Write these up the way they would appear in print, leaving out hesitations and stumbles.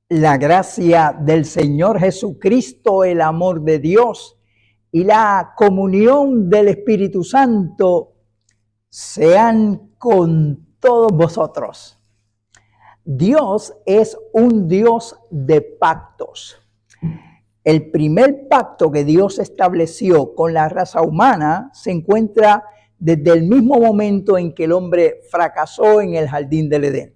La gracia del Señor Jesucristo, el amor de Dios y la comunión del Espíritu Santo sean con todos vosotros. Dios es un Dios de pactos. El primer pacto que Dios estableció con la raza humana se encuentra desde el mismo momento en que el hombre fracasó en el jardín del Edén.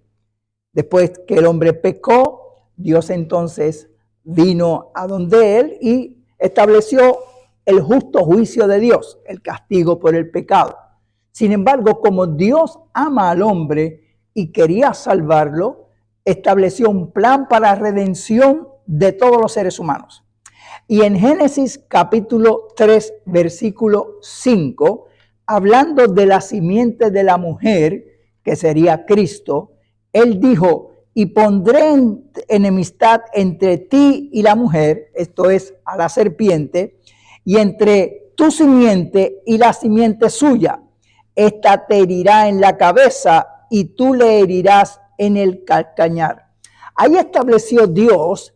Después que el hombre pecó, Dios entonces vino a donde él y estableció el justo juicio de Dios, el castigo por el pecado. Sin embargo, como Dios ama al hombre y quería salvarlo, estableció un plan para redención de todos los seres humanos. Y en Génesis capítulo 3, versículo 5, hablando de la simiente de la mujer, que sería Cristo, él dijo: y pondré enemistad entre ti y la mujer, esto es, a la serpiente, y entre tu simiente y la simiente suya. Esta te herirá en la cabeza y tú le herirás en el calcañar. Ahí estableció Dios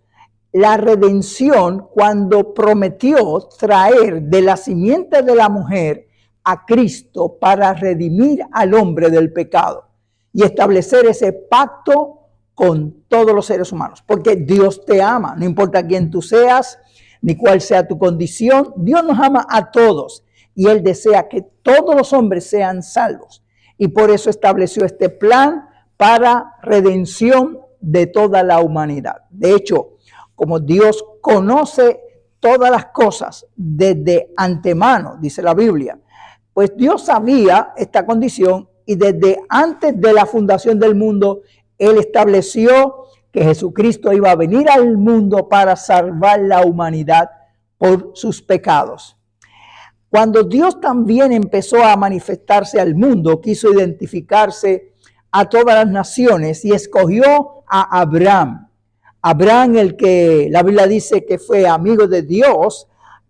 la redención cuando prometió traer de la simiente de la mujer a Cristo para redimir al hombre del pecado y establecer ese pacto con todos los seres humanos, porque Dios te ama, no importa quién tú seas, ni cuál sea tu condición. Dios nos ama a todos y Él desea que todos los hombres sean salvos, y por eso estableció este plan para redención de toda la humanidad. De hecho, como Dios conoce todas las cosas desde antemano, dice la Biblia, pues Dios sabía esta condición y desde antes de la fundación del mundo, Él estableció que Jesucristo iba a venir al mundo para salvar la humanidad por sus pecados. Cuando Dios también empezó a manifestarse al mundo, quiso identificarse a todas las naciones y escogió a Abraham. Abraham, el que la Biblia dice que fue amigo de Dios,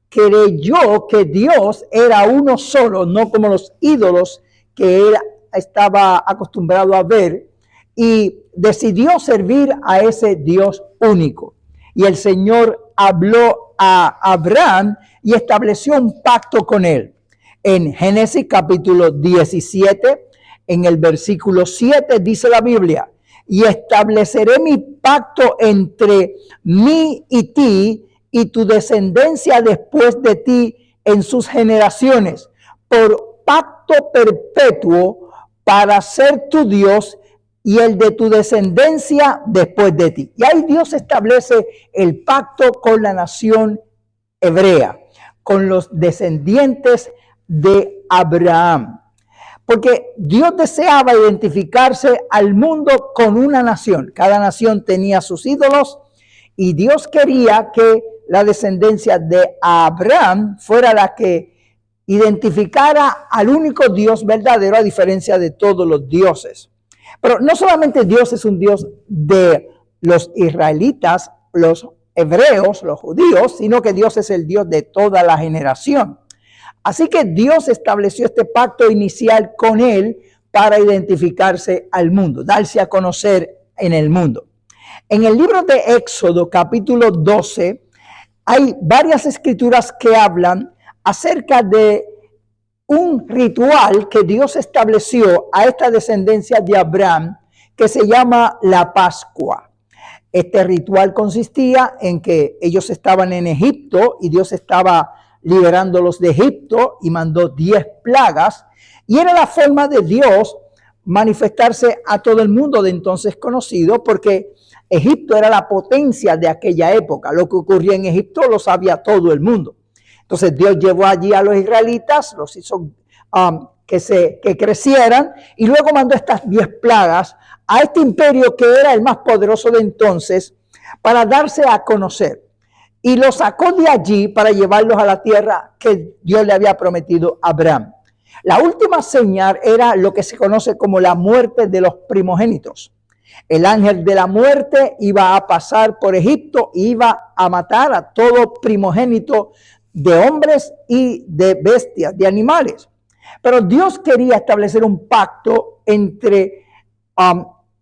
creyó que Dios era uno solo, no como los ídolos que él estaba acostumbrado a ver, y decidió servir a ese Dios único. Y el Señor habló a Abraham y estableció un pacto con él. En Génesis capítulo 17, en el versículo 7, dice la Biblia: y estableceré mi pacto entre mí y ti y tu descendencia después de ti en sus generaciones, por pacto perpetuo para ser tu Dios y el de tu descendencia después de ti. Y ahí Dios establece el pacto con la nación hebrea, con los descendientes de Abraham. Porque Dios deseaba identificarse al mundo con una nación. Cada nación tenía sus ídolos y Dios quería que la descendencia de Abraham fuera la que identificara al único Dios verdadero, a diferencia de todos los dioses. Pero no solamente Dios es un Dios de los israelitas, los hebreos, los judíos, sino que Dios es el Dios de toda la generación. Así que Dios estableció este pacto inicial con él para identificarse al mundo, darse a conocer en el mundo. En el libro de Éxodo, capítulo 12, hay varias escrituras que hablan acerca de un ritual que Dios estableció a esta descendencia de Abraham, que se llama la Pascua. Este ritual consistía en que ellos estaban en Egipto y Dios estaba liberándolos de Egipto y mandó 10 plagas, y era la forma de Dios manifestarse a todo el mundo de entonces conocido, porque Egipto era la potencia de aquella época. Lo que ocurría en Egipto lo sabía todo el mundo. Entonces Dios llevó allí a los israelitas, los hizo que crecieran, y luego mandó estas 10 plagas a este imperio que era el más poderoso de entonces para darse a conocer. Y los sacó de allí para llevarlos a la tierra que Dios le había prometido a Abraham. La última señal era lo que se conoce como la muerte de los primogénitos. El ángel de la muerte iba a pasar por Egipto e iba a matar a todo primogénito de hombres y de bestias, de animales. Pero Dios quería establecer un pacto entre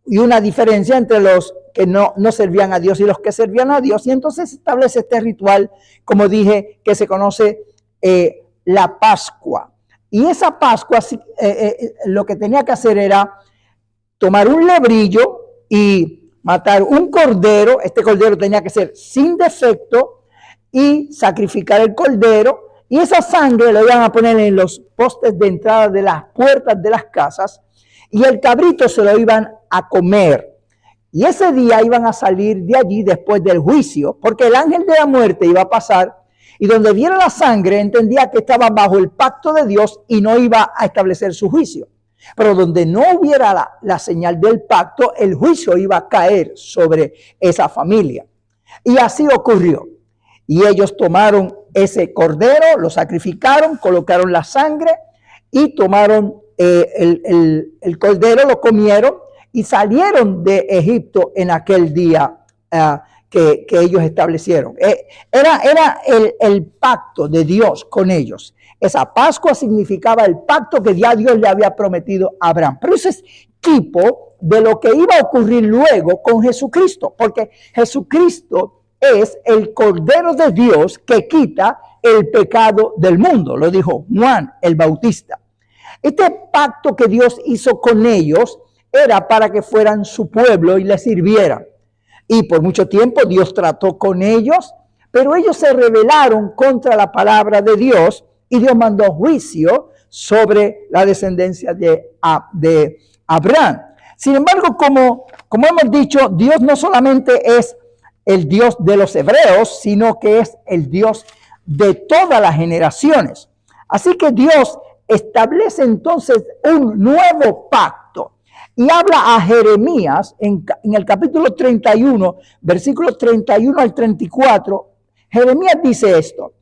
y una diferencia entre los que no servían a Dios y los que servían a Dios. Y entonces se establece este ritual, como dije, que se conoce la Pascua. Y esa Pascua lo que tenía que hacer era tomar un lebrillo y matar un cordero. Este cordero tenía que ser sin defecto y sacrificar el cordero. Y esa sangre lo iban a poner en los postes de entrada de las puertas de las casas. Y el cabrito se lo iban a comer. Y ese día iban a salir de allí después del juicio, porque el ángel de la muerte iba a pasar. Y donde viera la sangre, entendía que estaba bajo el pacto de Dios y no iba a establecer su juicio. Pero donde no hubiera la señal del pacto, el juicio iba a caer sobre esa familia. Y así ocurrió. Y ellos tomaron ese cordero, lo sacrificaron, colocaron la sangre y tomaron el cordero, lo comieron y salieron de Egipto en aquel día que ellos establecieron. Era el pacto de Dios con ellos. Esa Pascua significaba el pacto que ya Dios le había prometido a Abraham. Pero ese es tipo de lo que iba a ocurrir luego con Jesucristo, porque Jesucristo es el Cordero de Dios que quita el pecado del mundo, lo dijo Juan el Bautista. Este pacto que Dios hizo con ellos era para que fueran su pueblo y le sirvieran. Y por mucho tiempo Dios trató con ellos, pero ellos se rebelaron contra la palabra de Dios y Dios mandó juicio sobre la descendencia de Abraham. Sin embargo, como hemos dicho, Dios no solamente es el Dios de los hebreos, sino que es el Dios de todas las generaciones. Así que Dios establece entonces un nuevo pacto y habla a Jeremías en el capítulo 31, versículos 31 al 34. Jeremías dice esto.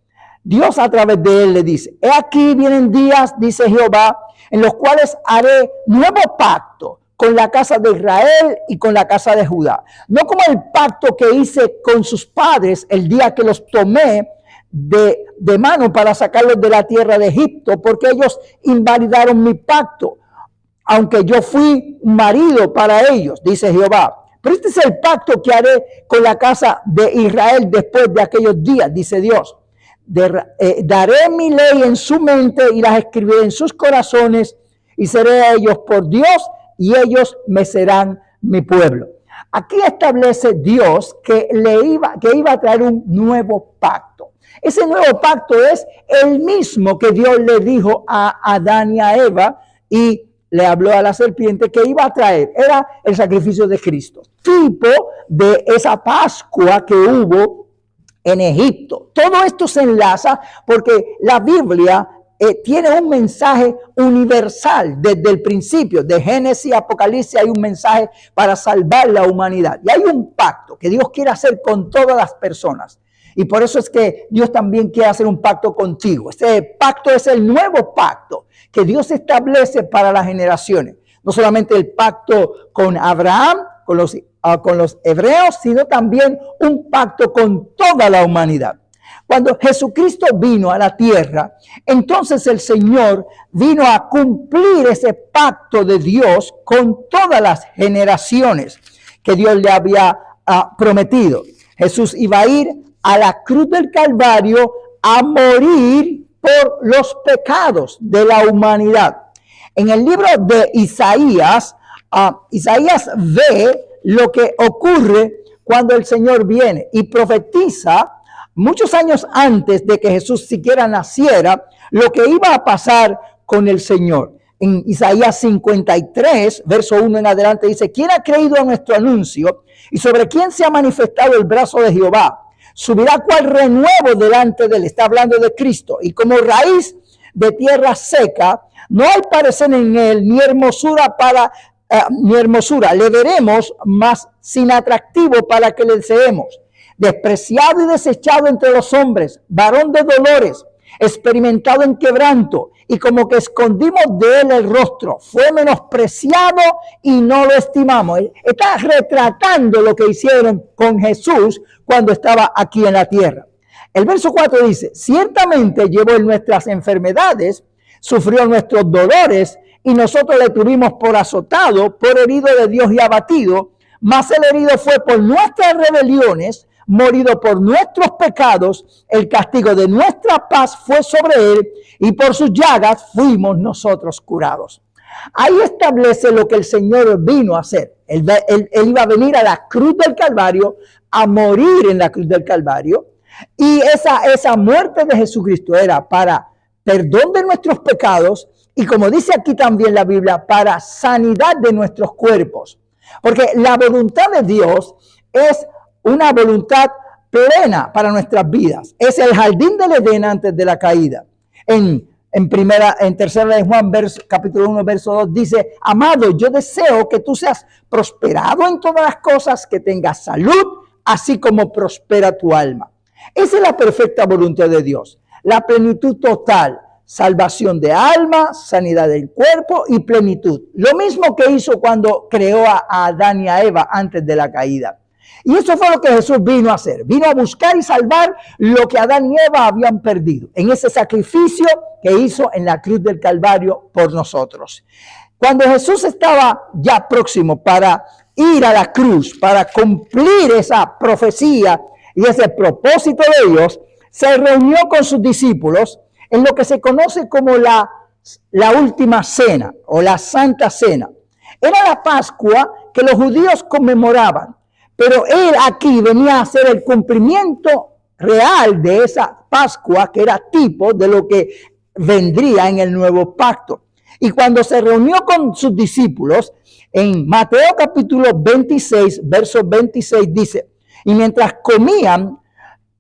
Dios a través de él le dice: he aquí vienen días, dice Jehová, en los cuales haré nuevo pacto con la casa de Israel y con la casa de Judá. No como el pacto que hice con sus padres el día que los tomé de mano para sacarlos de la tierra de Egipto, porque ellos invalidaron mi pacto, aunque yo fui marido para ellos, dice Jehová. Pero este es el pacto que haré con la casa de Israel después de aquellos días, dice Dios. Daré mi ley en su mente y las escribiré en sus corazones, y seré a ellos por Dios y ellos me serán mi pueblo. Aquí establece Dios que iba a traer un nuevo pacto. Ese nuevo pacto es el mismo que Dios le dijo a Adán y a Eva y le habló a la serpiente que iba a traer. Era el sacrificio de Cristo, tipo de esa Pascua que hubo en Egipto. Todo esto se enlaza porque la Biblia tiene un mensaje universal desde el principio. De Génesis a Apocalipsis hay un mensaje para salvar la humanidad. Y hay un pacto que Dios quiere hacer con todas las personas. Y por eso es que Dios también quiere hacer un pacto contigo. Este pacto es el nuevo pacto que Dios establece para las generaciones. No solamente el pacto con Abraham, con los hebreos, sino también un pacto con toda la humanidad. Cuando Jesucristo vino a la tierra, entonces el Señor vino a cumplir ese pacto de Dios con todas las generaciones que Dios le había prometido. Jesús iba a ir a la cruz del Calvario a morir por los pecados de la humanidad. En el libro de Isaías, Isaías ve lo que ocurre cuando el Señor viene y profetiza muchos años antes de que Jesús siquiera naciera, lo que iba a pasar con el Señor. En Isaías 53, verso 1 en adelante, dice: ¿quién ha creído a nuestro anuncio? ¿Y sobre quién se ha manifestado el brazo de Jehová? Subirá cual renuevo delante de él. Está hablando de Cristo. Y como raíz de tierra seca, no hay parecer en él, ni hermosura le veremos, mas sin atractivo para que le deseemos. Despreciado y desechado entre los hombres, varón de dolores, experimentado en quebranto, y como que escondimos de él el rostro. Fue menospreciado y no lo estimamos. Está retratando lo que hicieron con Jesús cuando estaba aquí en la tierra. El verso 4 dice: ciertamente llevó en nuestras enfermedades, sufrió nuestros dolores, y nosotros le tuvimos por azotado, por herido de Dios y abatido. mas el herido fue por nuestras rebeliones, morido por nuestros pecados, el castigo de nuestra paz fue sobre él, y por sus llagas fuimos nosotros curados. Ahí establece lo que el Señor vino a hacer. Él iba a venir a la cruz del Calvario, a morir en la cruz del Calvario, y esa muerte de Jesucristo era para perdón de nuestros pecados, y como dice aquí también la Biblia, para sanidad de nuestros cuerpos. Porque la voluntad de Dios es una voluntad plena para nuestras vidas. Es el jardín del Edén antes de la caída. En tercera de Juan, capítulo 1, verso 2, dice: amado, yo deseo que tú seas prosperado en todas las cosas, que tengas salud, así como prospera tu alma. Esa es la perfecta voluntad de Dios. La plenitud total, salvación de alma, sanidad del cuerpo y plenitud. Lo mismo que hizo cuando creó a Adán y a Eva antes de la caída. Y eso fue lo que Jesús vino a hacer. Vino a buscar y salvar lo que Adán y Eva habían perdido en ese sacrificio que hizo en la cruz del Calvario por nosotros. Cuando Jesús estaba ya próximo para ir a la cruz, para cumplir esa profecía y ese propósito de Dios, se reunió con sus discípulos en lo que se conoce como la última cena o la Santa Cena. Era la Pascua que los judíos conmemoraban, pero él aquí venía a hacer el cumplimiento real de esa Pascua, que era tipo de lo que vendría en el nuevo pacto. Y cuando se reunió con sus discípulos, en Mateo capítulo 26, verso 26 dice: y mientras comían,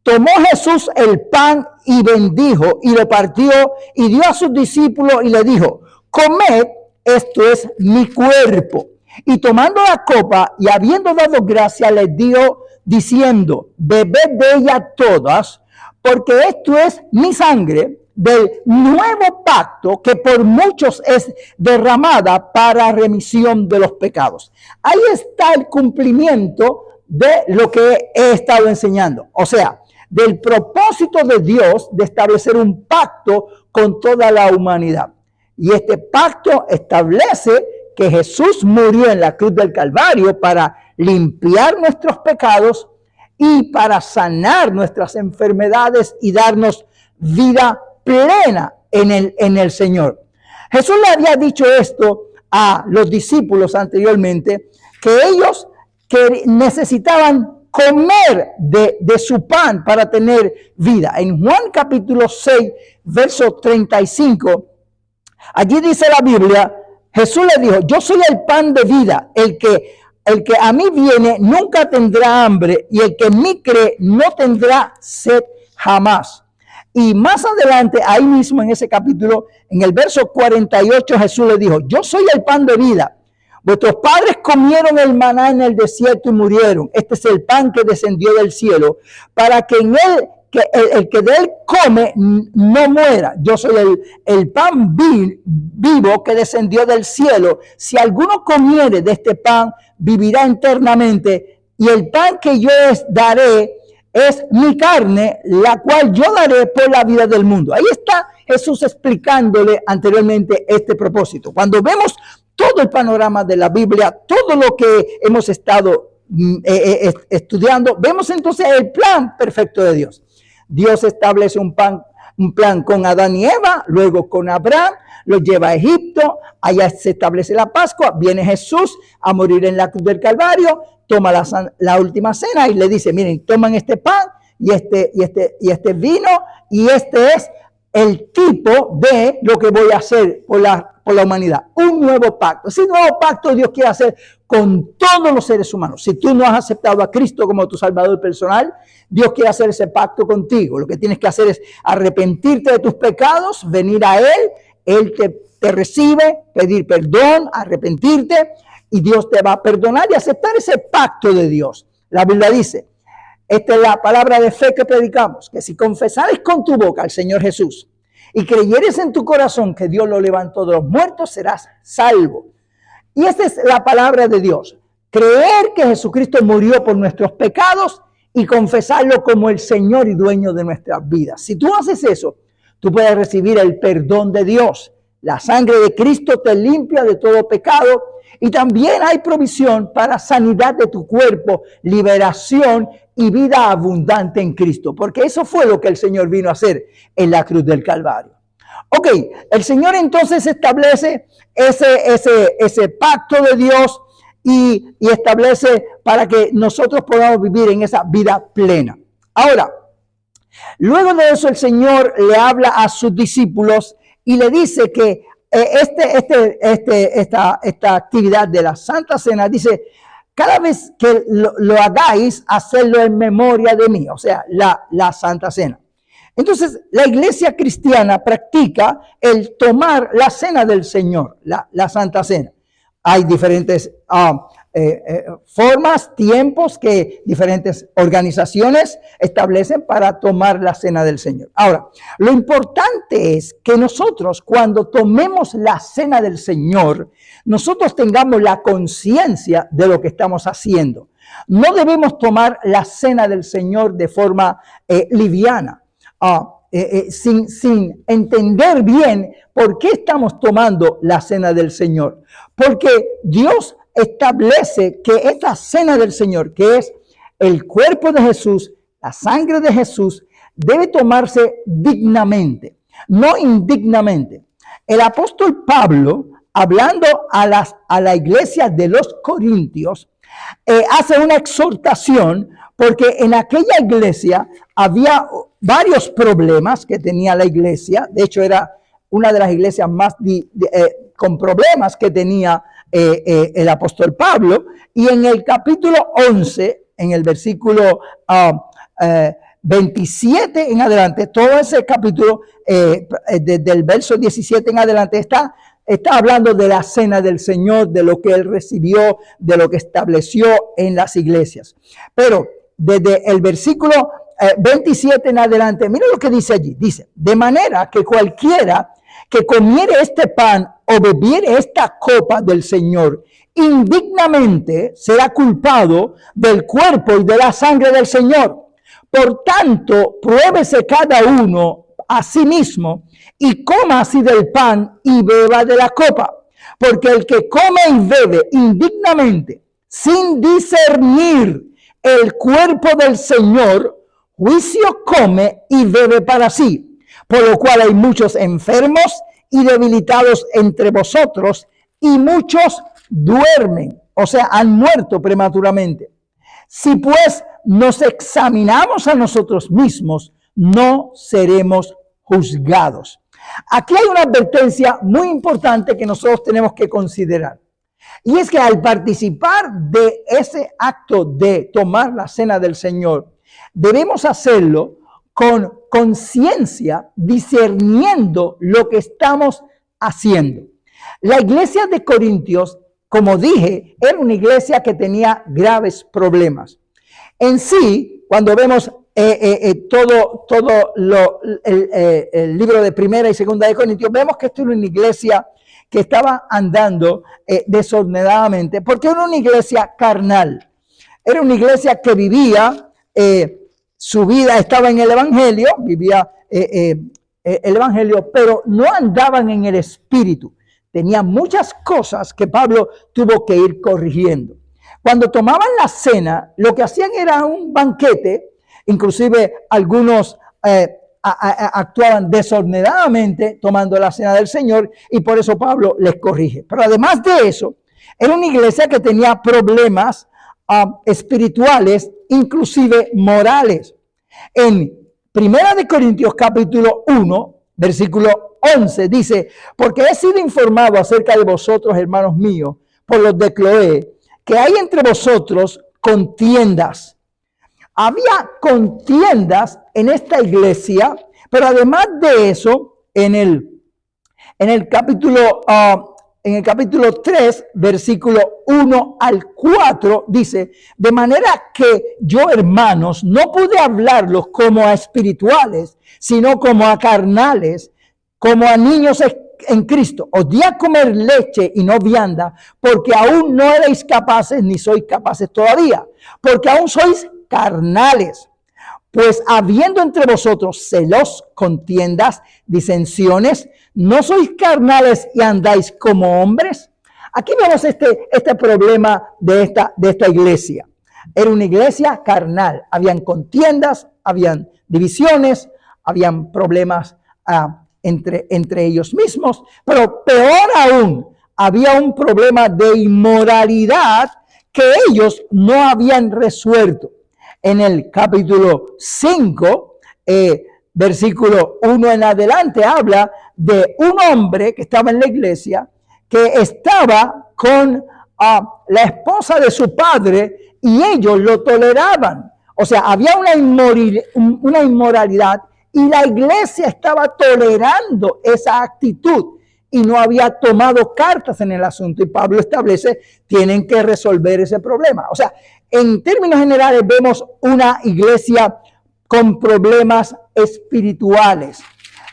tomó Jesús el pan y bendijo y lo partió y dio a sus discípulos y le dijo: comed, esto es mi cuerpo. Y tomando la copa y habiendo dado gracia, les dio diciendo: bebed de ella todas, porque esto es mi sangre del nuevo pacto, que por muchos es derramada para remisión de los pecados. Ahí está el cumplimiento de lo que he estado enseñando. O sea, del propósito de Dios de establecer un pacto con toda la humanidad. Y este pacto establece que Jesús murió en la cruz del Calvario para limpiar nuestros pecados y para sanar nuestras enfermedades y darnos vida plena en el Señor. Jesús le había dicho esto a los discípulos anteriormente, que ellos que necesitaban comer de su pan para tener vida. En Juan capítulo 6, verso 35, allí dice la Biblia, Jesús le dijo: yo soy el pan de vida, el que a mí viene nunca tendrá hambre, y el que en mí cree no tendrá sed jamás. Y más adelante, ahí mismo en ese capítulo, en el verso 48, Jesús le dijo: yo soy el pan de vida. Vuestros padres comieron el maná en el desierto y murieron. Este es el pan que descendió del cielo, para que en él, el que de él come no muera. Yo soy el pan vivo que descendió del cielo. Si alguno comiere de este pan, vivirá eternamente. Y el pan que yo daré es mi carne, la cual yo daré por la vida del mundo. Ahí está Jesús explicándole anteriormente este propósito. Cuando vemos todo el panorama de la Biblia, todo lo que hemos estado estudiando, vemos entonces el plan perfecto de Dios. Dios establece un plan con Adán y Eva, luego con Abraham, los lleva a Egipto, allá se establece la Pascua, viene Jesús a morir en la cruz del Calvario, toma la última cena y le dice: miren, toman este pan y este vino, y este es el tipo de lo que voy a hacer por la humanidad. Un nuevo pacto. Ese nuevo pacto Dios quiere hacer con todos los seres humanos. Si tú no has aceptado a Cristo como tu Salvador personal, Dios quiere hacer ese pacto contigo. Lo que tienes que hacer es arrepentirte de tus pecados, venir a Él te recibe, pedir perdón, arrepentirte, y Dios te va a perdonar y aceptar ese pacto de Dios. La Biblia dice, esta es la palabra de fe que predicamos, que si confesares con tu boca al Señor Jesús y creyeres en tu corazón que Dios lo levantó de los muertos, serás salvo. Y esta es la palabra de Dios. Creer que Jesucristo murió por nuestros pecados y confesarlo como el Señor y dueño de nuestras vidas. Si tú haces eso, tú puedes recibir el perdón de Dios. La sangre de Cristo te limpia de todo pecado Y también hay provisión para sanidad de tu cuerpo, liberación y vida abundante en Cristo. Porque eso fue lo que el Señor vino a hacer en la cruz del Calvario. Ok, el Señor entonces establece ese pacto de Dios y establece para que nosotros podamos vivir en esa vida plena. Ahora, luego de eso el Señor le habla a sus discípulos y le dice que esta actividad de la Santa Cena, dice, cada vez que lo hagáis, hacedlo en memoria de mí, o sea, la Santa Cena. Entonces, la iglesia cristiana practica el tomar la cena del Señor, la Santa Cena. Hay diferentes formas, tiempos que diferentes organizaciones establecen para tomar la cena del Señor. Ahora, lo importante es que nosotros, cuando tomemos la cena del Señor, nosotros tengamos la conciencia de lo que estamos haciendo. No debemos tomar la cena del Señor de forma liviana, sin entender bien por qué estamos tomando la cena del Señor. Porque Dios establece que esta cena del Señor, que es el cuerpo de Jesús, la sangre de Jesús, debe tomarse dignamente, no indignamente. El apóstol Pablo, hablando a la iglesia de los Corintios, hace una exhortación porque en aquella iglesia había varios problemas que tenía la iglesia. De hecho, era una de las iglesias más con problemas que tenía el apóstol Pablo. Y en el capítulo 11, en el versículo 27 en adelante, todo ese capítulo, desde el verso 17 en adelante, está hablando de la cena del Señor, de lo que Él recibió, de lo que estableció en las iglesias. Pero desde el versículo 27 en adelante, mira lo que dice allí. Dice, de manera que cualquiera que comiere este pan o bebiere esta copa del Señor indignamente será culpado del cuerpo y de la sangre del Señor. Por tanto, pruébese cada uno a sí mismo y coma así del pan y beba de la copa. Porque el que come y bebe indignamente, sin discernir el cuerpo del Señor, juicio come y bebe para sí. Por lo cual hay muchos enfermos y debilitados entre vosotros, y muchos duermen, o sea, han muerto prematuramente. Si pues nos examinamos a nosotros mismos, no seremos juzgados. Aquí hay una advertencia muy importante que nosotros tenemos que considerar. Y es que al participar de ese acto de tomar la cena del Señor, debemos hacerlo con conciencia, discerniendo lo que estamos haciendo. La iglesia de Corintios, como dije, era una iglesia que tenía graves problemas. En sí, cuando vemos el libro de Primera y Segunda de Corintios, vemos que esto era una iglesia que estaba andando desordenadamente, porque era una iglesia carnal. Era una iglesia que vivía, su vida estaba en el Evangelio, vivía el Evangelio, pero no andaban en el Espíritu. Tenían muchas cosas que Pablo tuvo que ir corrigiendo. Cuando tomaban la cena, lo que hacían era un banquete, inclusive algunos actuaban desordenadamente tomando la cena del Señor, y por eso Pablo les corrige. Pero además de eso, era una iglesia que tenía problemas espirituales, inclusive morales. En Primera de Corintios capítulo 1, versículo 11, dice, porque he sido informado acerca de vosotros, hermanos míos, por los de Cloé, que hay entre vosotros contiendas. Había contiendas en esta iglesia, pero además de eso, en el capítulo 3, versículo 1 al 4, dice, de manera que yo, hermanos, no pude hablarlos como a espirituales, sino como a carnales, como a niños en Cristo. Os di a comer leche y no vianda, porque aún no erais capaces, ni sois capaces todavía, porque aún sois carnales. Pues habiendo entre vosotros celos, contiendas, disensiones, ¿no sois carnales y andáis como hombres? Aquí vemos este problema de esta iglesia. Era una iglesia carnal. Habían contiendas, habían divisiones, habían problemas entre ellos mismos. Pero peor aún, había un problema de inmoralidad que ellos no habían resuelto. En el capítulo 5, versículo 1 en adelante, habla de un hombre que estaba en la iglesia, que estaba con la esposa de su padre y ellos lo toleraban. O sea, había una inmoralidad y la iglesia estaba tolerando esa actitud y no había tomado cartas en el asunto. Y Pablo establece, tienen que resolver ese problema. O sea, en términos generales vemos una iglesia con problemas espirituales.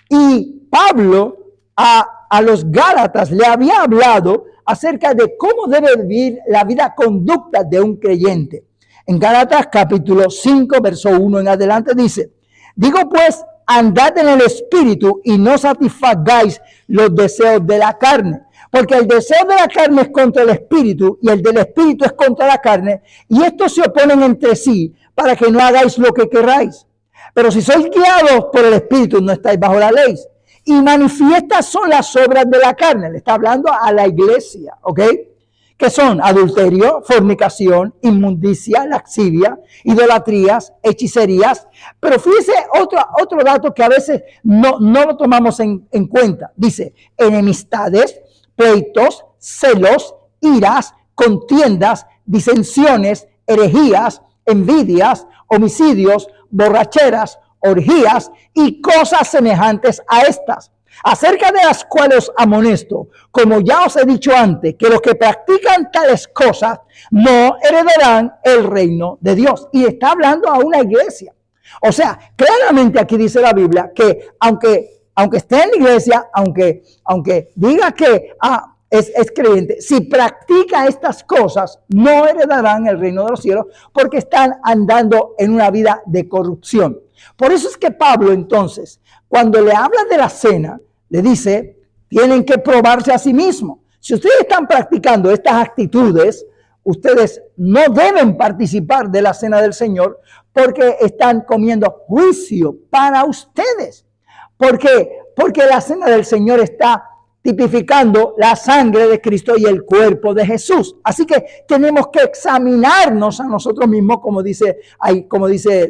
Y Pablo a los Gálatas le había hablado acerca de cómo debe vivir la vida conducta de un creyente. En Gálatas capítulo 5, verso 1 en adelante dice, digo pues, andad en el espíritu y no satisfagáis los deseos de la carne. Porque el deseo de la carne es contra el espíritu y el del espíritu es contra la carne. Y estos se oponen entre sí para que no hagáis lo que queráis. Pero si sois guiados por el espíritu, no estáis bajo la ley. Y manifiestas son las obras de la carne. Le está hablando a la iglesia, ¿ok? Que son adulterio, fornicación, inmundicia, laxivia, idolatrías, hechicerías. Pero fíjese otro dato que a veces no lo tomamos en cuenta. Dice, enemistades, pleitos, celos, iras, contiendas, disensiones, herejías, envidias, homicidios, borracheras, orgías y cosas semejantes a estas, acerca de las cuales amonesto, como ya os he dicho antes, que los que practican tales cosas no heredarán el reino de Dios. Y está hablando a una iglesia. O sea, claramente aquí dice la Biblia que aunque esté en la iglesia, aunque diga que es creyente, si practica estas cosas, no heredarán el reino de los cielos porque están andando en una vida de corrupción. Por eso es que Pablo, entonces, cuando le habla de la cena, le dice, tienen que probarse a sí mismos. Si ustedes están practicando estas actitudes, ustedes no deben participar de la cena del Señor porque están comiendo juicio para ustedes. ¿Por qué? Porque la cena del Señor está tipificando la sangre de Cristo y el cuerpo de Jesús. Así que tenemos que examinarnos a nosotros mismos, como dice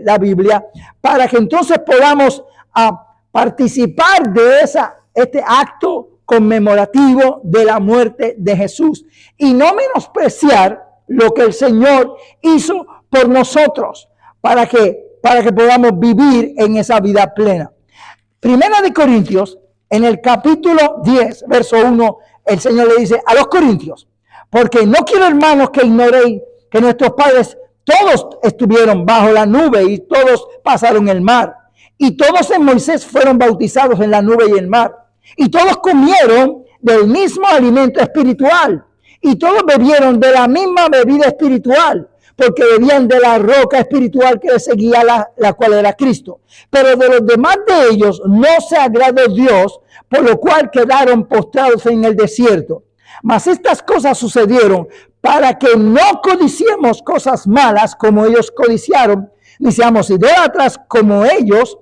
la Biblia, para que entonces podamos participar de este acto conmemorativo de la muerte de Jesús y no menospreciar lo que el Señor hizo por nosotros para que podamos vivir en esa vida plena. Primera de Corintios, en el capítulo 10, verso 1, el Señor le dice a los corintios, porque no quiero, hermanos, que ignoréis que nuestros padres todos estuvieron bajo la nube y todos pasaron el mar. Y todos en Moisés fueron bautizados en la nube y el mar. Y todos comieron del mismo alimento espiritual. Y todos bebieron de la misma bebida espiritual, porque bebían de la roca espiritual que les seguía, la cual era Cristo. Pero de los demás de ellos no se agradó Dios, por lo cual quedaron postrados en el desierto. Mas estas cosas sucedieron para que no codiciemos cosas malas como ellos codiciaron, ni seamos idólatras como ellos.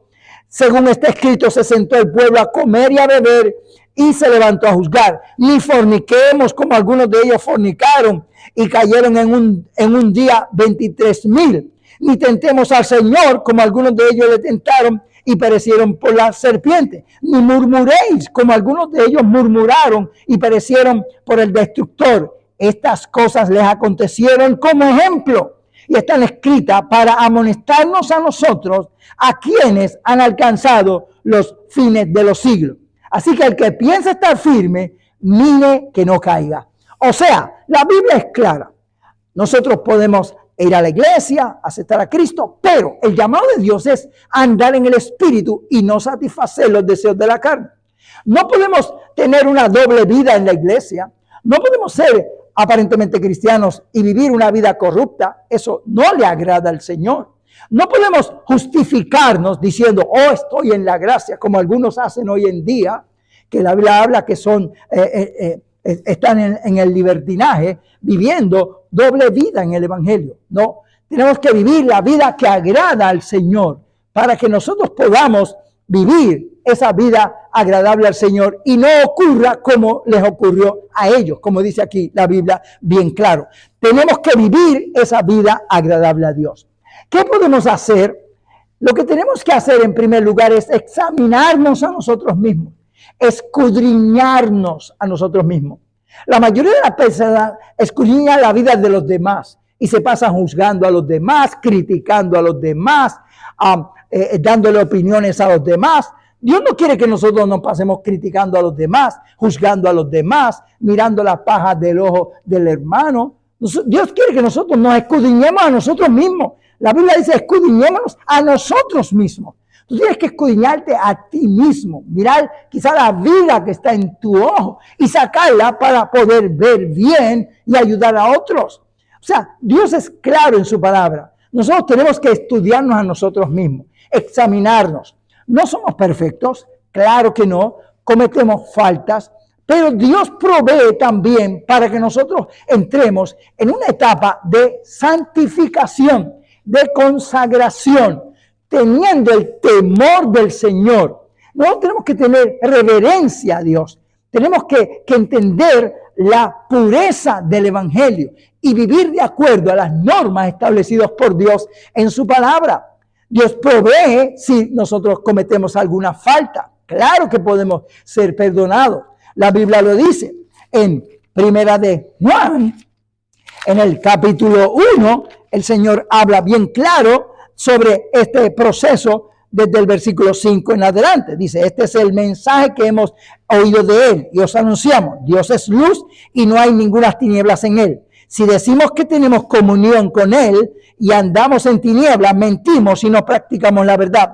Según está escrito, se sentó el pueblo a comer y a beber y se levantó a juzgar. Ni forniquemos como algunos de ellos fornicaron y cayeron en un día 23,000. Ni tentemos al Señor como algunos de ellos le tentaron y perecieron por la serpiente. Ni murmuréis como algunos de ellos murmuraron y perecieron por el destructor. Estas cosas les acontecieron como ejemplo y están escritas para amonestarnos a nosotros, a quienes han alcanzado los fines de los siglos. Así que el que piensa estar firme, mire que no caiga. O sea, la Biblia es clara. Nosotros podemos ir a la iglesia, aceptar a Cristo, pero el llamado de Dios es andar en el espíritu y no satisfacer los deseos de la carne. No podemos tener una doble vida en la iglesia. No podemos ser aparentemente cristianos y vivir una vida corrupta. Eso no le agrada al Señor. No podemos justificarnos diciendo, oh, estoy en la gracia, como algunos hacen hoy en día, que la Biblia habla que son están en el libertinaje, viviendo doble vida en el evangelio. No, tenemos que vivir la vida que agrada al Señor para que nosotros podamos vivir esa vida agradable al Señor y no ocurra como les ocurrió a ellos, como dice aquí la Biblia bien claro. Tenemos que vivir esa vida agradable a Dios. ¿Qué podemos hacer? Lo que tenemos que hacer en primer lugar es examinarnos a nosotros mismos, escudriñarnos a nosotros mismos. La mayoría de las personas escudriñan la vida de los demás y se pasan juzgando a los demás, criticando a los demás, dándole opiniones a los demás. Dios no quiere que nosotros nos pasemos criticando a los demás, juzgando a los demás, mirando las pajas del ojo del hermano. Dios quiere que nosotros nos escudriñemos a nosotros mismos. La Biblia dice escudriñémonos a nosotros mismos. Tú tienes que escudriñarte a ti mismo, mirar quizá la viga que está en tu ojo y sacarla para poder ver bien y ayudar a otros. O sea, Dios es claro en su palabra. Nosotros tenemos que estudiarnos a nosotros mismos, examinarnos. No somos perfectos, claro que no, cometemos faltas, pero Dios provee también para que nosotros entremos en una etapa de santificación, de consagración, teniendo el temor del Señor. Nosotros tenemos que tener reverencia a Dios, tenemos que entender la pureza del Evangelio y vivir de acuerdo a las normas establecidas por Dios en su palabra. Dios provee si nosotros cometemos alguna falta. Claro que podemos ser perdonados. La Biblia lo dice en Primera de Juan, en el capítulo 1, el Señor habla bien claro sobre este proceso desde el versículo 5 en adelante. Dice, este es el mensaje que hemos oído de Él y os anunciamos. Dios es luz y no hay ninguna tinieblas en Él. Si decimos que tenemos comunión con Él y andamos en tinieblas, mentimos y no practicamos la verdad.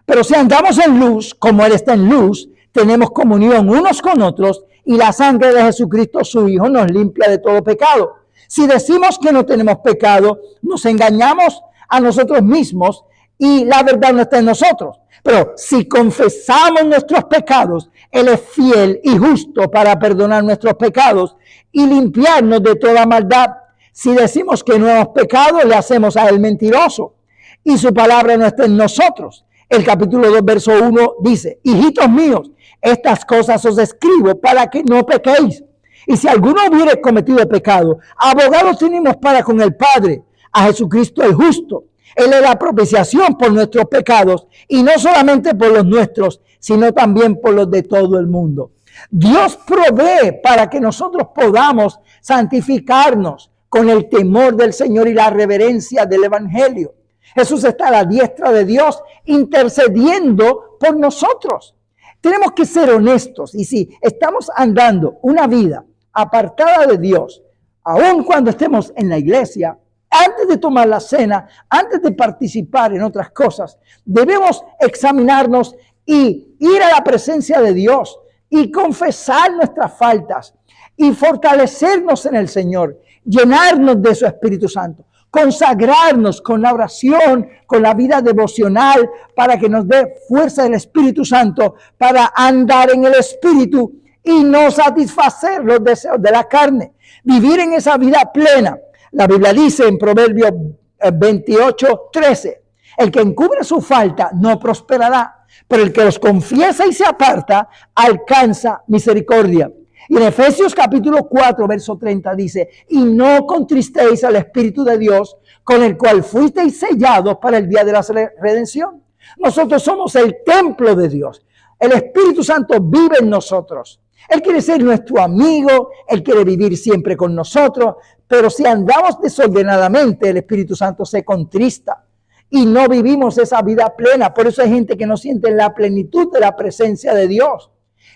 Pero si andamos en luz, como Él está en luz, tenemos comunión unos con otros y la sangre de Jesucristo, su Hijo, nos limpia de todo pecado. Si decimos que no tenemos pecado, nos engañamos a nosotros mismos y la verdad no está en nosotros. Pero si confesamos nuestros pecados, Él es fiel y justo para perdonar nuestros pecados y limpiarnos de toda maldad. Si decimos que no hemos pecado, le hacemos a Él mentiroso y su palabra no está en nosotros. El capítulo 2, verso 1 dice, hijitos míos, estas cosas os escribo para que no pequéis. Y si alguno hubiere cometido pecado, abogados tenemos para con el Padre, a Jesucristo el justo. Él es la propiciación por nuestros pecados, y no solamente por los nuestros, sino también por los de todo el mundo. Dios provee para que nosotros podamos santificarnos con el temor del Señor y la reverencia del Evangelio. Jesús está a la diestra de Dios intercediendo por nosotros. Tenemos que ser honestos, y si estamos andando una vida apartada de Dios, aun cuando estemos en la iglesia, antes de tomar la cena, antes de participar en otras cosas, debemos examinarnos y ir a la presencia de Dios y confesar nuestras faltas y fortalecernos en el Señor, llenarnos de su Espíritu Santo, consagrarnos con la oración, con la vida devocional, para que nos dé fuerza del Espíritu Santo para andar en el Espíritu y no satisfacer los deseos de la carne, vivir en esa vida plena. La Biblia dice en Proverbios 28:13, el que encubre su falta no prosperará, pero el que los confiesa y se aparta alcanza misericordia. Y en Efesios capítulo 4, verso 30 dice, y no contristéis al Espíritu de Dios, con el cual fuisteis sellados para el día de la redención. Nosotros somos el templo de Dios. El Espíritu Santo vive en nosotros. Él quiere ser nuestro amigo, Él quiere vivir siempre con nosotros, pero si andamos desordenadamente, el Espíritu Santo se contrista y no vivimos esa vida plena. Por eso hay gente que no siente la plenitud de la presencia de Dios.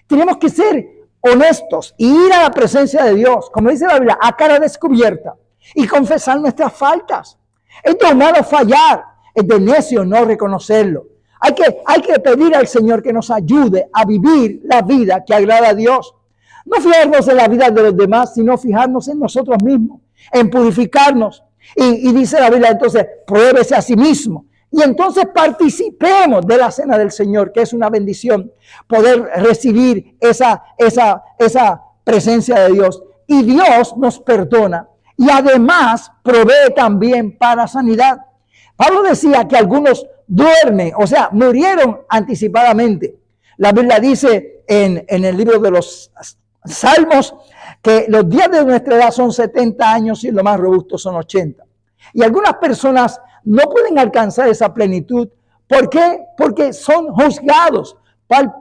Tenemos que ser honestos y ir a la presencia de Dios, como dice la Biblia, a cara descubierta y confesar nuestras faltas. Es de humano fallar, es de necio no reconocerlo. Hay que pedir al Señor que nos ayude a vivir la vida que agrada a Dios. No fijarnos en la vida de los demás, sino fijarnos en nosotros mismos, en purificarnos. Y dice la Biblia, entonces, pruébese a sí mismo. Y entonces participemos de la cena del Señor, que es una bendición, poder recibir esa presencia de Dios y Dios nos perdona y además provee también para sanidad. Pablo decía que algunos duermen, o sea, murieron anticipadamente. La Biblia dice en el libro de los Salmos que los días de nuestra edad son 70 años y los más robustos son 80. Y algunas personas no pueden alcanzar esa plenitud. ¿Por qué? Porque son juzgados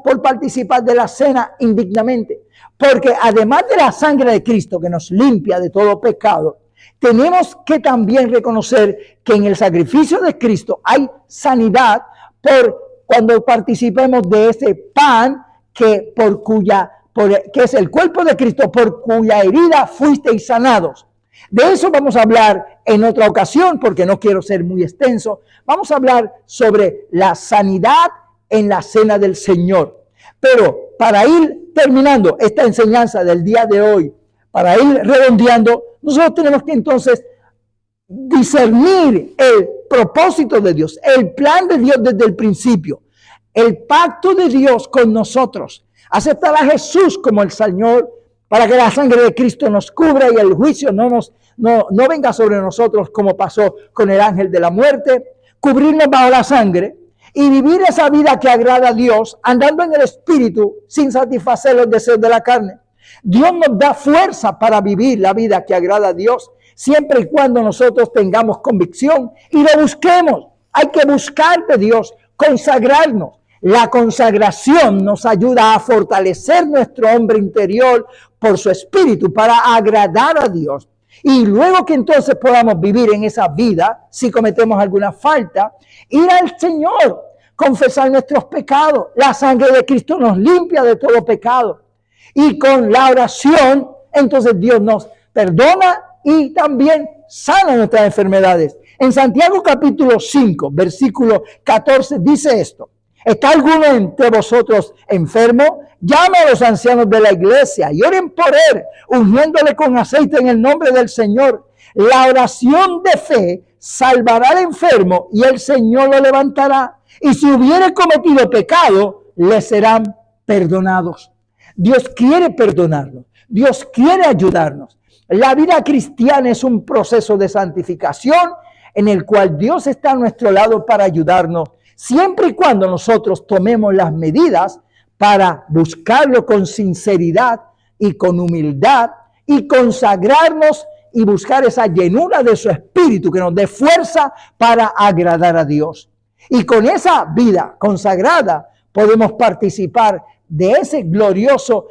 por participar de la cena indignamente. Porque además de la sangre de Cristo que nos limpia de todo pecado, tenemos que también reconocer que en el sacrificio de Cristo hay sanidad cuando participemos de ese pan que es el cuerpo de Cristo, por cuya herida fuisteis sanados. De eso vamos a hablar en otra ocasión, porque no quiero ser muy extenso. Vamos a hablar sobre la sanidad en la cena del Señor. Pero para ir terminando esta enseñanza del día de hoy, para ir redondeando, nosotros tenemos que entonces discernir el propósito de Dios, el plan de Dios desde el principio, el pacto de Dios con nosotros, aceptar a Jesús como el Señor para que la sangre de Cristo nos cubra y el juicio no venga sobre nosotros como pasó con el ángel de la muerte, cubrirnos bajo la sangre y vivir esa vida que agrada a Dios, andando en el Espíritu sin satisfacer los deseos de la carne. Dios nos da fuerza para vivir la vida que agrada a Dios, siempre y cuando nosotros tengamos convicción y lo busquemos. Hay que buscar de Dios, consagrarnos. La consagración nos ayuda a fortalecer nuestro hombre interior por su espíritu para agradar a Dios. Y luego que entonces podamos vivir en esa vida, si cometemos alguna falta, ir al Señor, confesar nuestros pecados. La sangre de Cristo nos limpia de todo pecado. Y con la oración, entonces Dios nos perdona y también sana nuestras enfermedades. En Santiago capítulo 5, versículo 14 dice esto: ¿está alguno entre vosotros enfermo? Llame a los ancianos de la iglesia y oren por él, ungiéndole con aceite en el nombre del Señor. La oración de fe salvará al enfermo y el Señor lo levantará. Y si hubiere cometido pecado, le serán perdonados. Dios quiere perdonarnos. Dios quiere ayudarnos. La vida cristiana es un proceso de santificación en el cual Dios está a nuestro lado para ayudarnos, siempre y cuando nosotros tomemos las medidas para buscarlo con sinceridad y con humildad y consagrarnos y buscar esa llenura de su espíritu que nos dé fuerza para agradar a Dios. Y con esa vida consagrada podemos participar de ese glorioso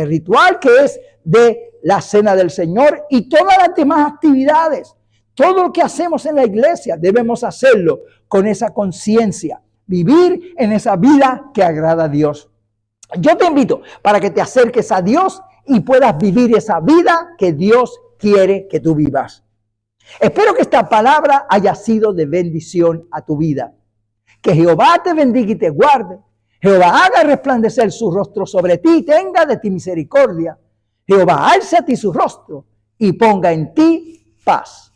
ritual que es de la cena del Señor y todas las demás actividades. Todo lo que hacemos en la iglesia debemos hacerlo con esa conciencia, vivir en esa vida que agrada a Dios. Yo te invito para que te acerques a Dios y puedas vivir esa vida que Dios quiere que tú vivas. Espero que esta palabra haya sido de bendición a tu vida. Que Jehová te bendiga y te guarde. Jehová haga resplandecer su rostro sobre ti y tenga de ti misericordia. Jehová alce a ti su rostro y ponga en ti paz.